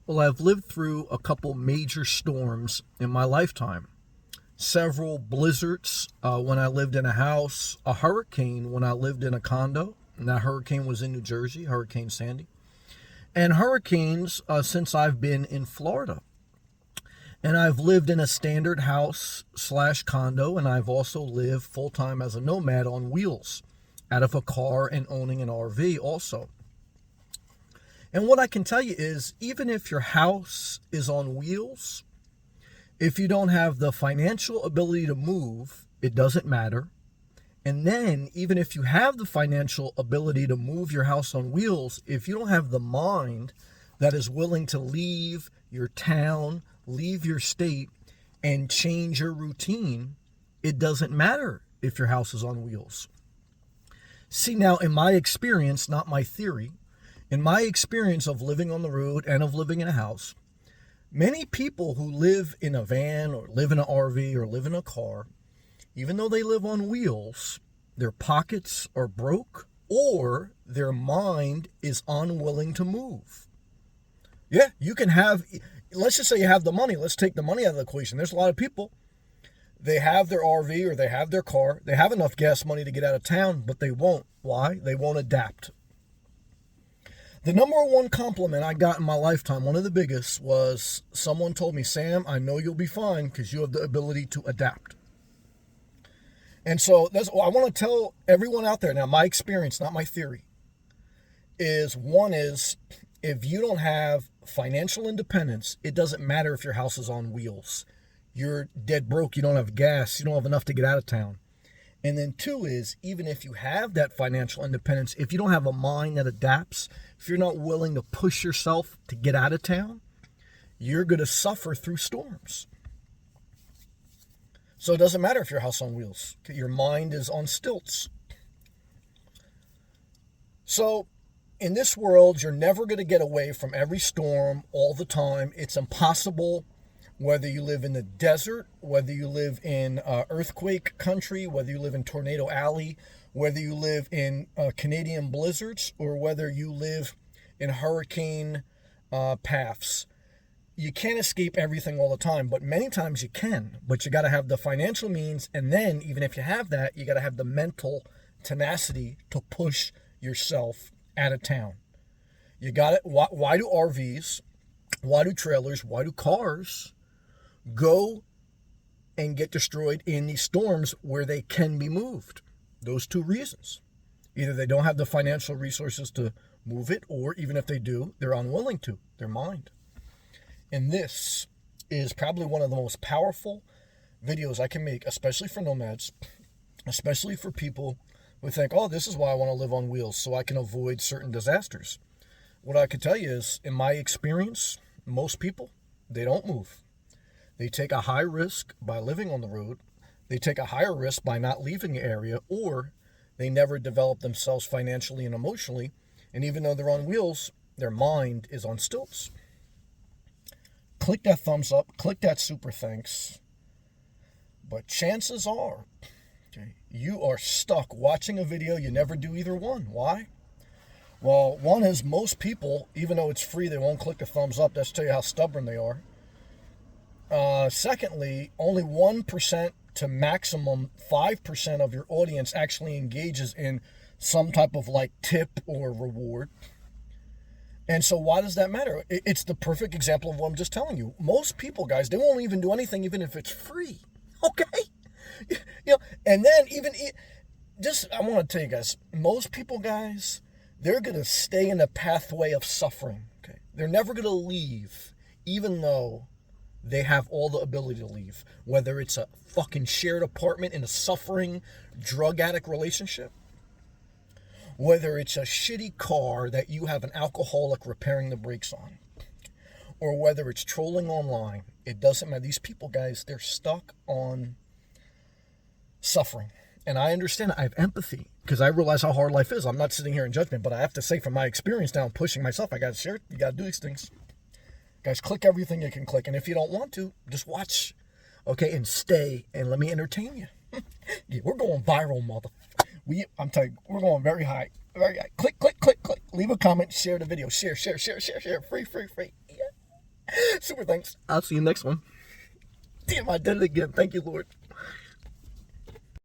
Well, I've lived through a couple major storms in my lifetime. Several blizzards when I lived in a house, a hurricane when I lived in a condo, and that hurricane was in New Jersey, Hurricane Sandy, and hurricanes since I've been in Florida. And I've lived in a standard house / condo, and I've also lived full-time as a nomad on wheels out of a car and owning an RV also. And what I can tell you is, even if your house is on wheels, if you don't have the financial ability to move, it doesn't matter. And then, even if you have the financial ability to move your house on wheels, if you don't have the mind that is willing to leave your town, leave your state, and change your routine, it doesn't matter if your house is on wheels. See, now, in my experience, not my theory, in my experience of living on the road and of living in a house, many people who live in a van or live in an RV or live in a car, even though they live on wheels, their pockets are broke or their mind is unwilling to move. Yeah, you can have, let's just say you have the money. Let's take the money out of the equation. There's a lot of people, they have their RV or they have their car. They have enough gas money to get out of town, but they won't. Why? They won't adapt. The number one compliment I got in my lifetime, one of the biggest, was someone told me, "Sam, I know you'll be fine because you have the ability to adapt." And so that's what I want to tell everyone out there. Now, my experience, not my theory, is if you don't have financial independence, it doesn't matter if your house is on wheels. You're dead broke. You don't have gas. You don't have enough to get out of town. And then 2 is, even if you have that financial independence, if you don't have a mind that adapts, if you're not willing to push yourself to get out of town, you're going to suffer through storms. So it doesn't matter if your house on wheels. Your mind is on stilts. So in this world, you're never going to get away from every storm all the time. It's impossible. Whether you live in the desert, whether you live in earthquake country, whether you live in tornado alley, whether you live in Canadian blizzards, or whether you live in hurricane paths, you can't escape everything all the time, but many times you can. But you got to have the financial means, and then even if you have that, you got to have the mental tenacity to push yourself out of town. You got it. Why do RVs, why do trailers, why do cars go and get destroyed in these storms where they can be moved? Those 2 reasons. Either they don't have the financial resources to move it, or even if they do, they're unwilling to, their mind. And this is probably one of the most powerful videos I can make, especially for nomads, especially for people who think, oh, this is why I want to live on wheels, so I can avoid certain disasters. What I can tell you is, in my experience, most people, they don't move. They take a high risk by living on the road. They take a higher risk by not leaving the area, or they never develop themselves financially and emotionally. And even though they're on wheels, their mind is on stilts. Click that thumbs up, click that super thanks. But chances are, you are stuck watching a video. You never do either one. Why? Well, one is most people, even though it's free, they won't click the thumbs up. That's to tell you how stubborn they are. Secondly, only 1% to maximum 5% of your audience actually engages in some type of like tip or reward. And so why does that matter? It's the perfect example of what I'm just telling you. Most people, guys, they won't even do anything even if it's free. Okay? And then I want to tell you guys, most people, guys, they're going to stay in the pathway of suffering. Okay? They're never going to leave, even though they have all the ability to leave. Whether it's a fucking shared apartment in a suffering drug addict relationship, whether it's a shitty car that you have an alcoholic repairing the brakes on, or whether it's trolling online, it doesn't matter. These people, guys, they're stuck on suffering. And I understand, I have empathy because I realize how hard life is. I'm not sitting here in judgment, but I have to say from my experience now, I'm pushing myself. I got to share it. You got to do these things. Guys, click everything you can click. And if you don't want to, just watch, okay, and stay and let me entertain you. Yeah, we're going viral, mother. I'm telling you, we're going very high. Very high. Click, click, click, click. Leave a comment, share the video. Share. Free. Yeah. Super thanks. I'll see you next one. Damn, I did it again. Thank you, Lord.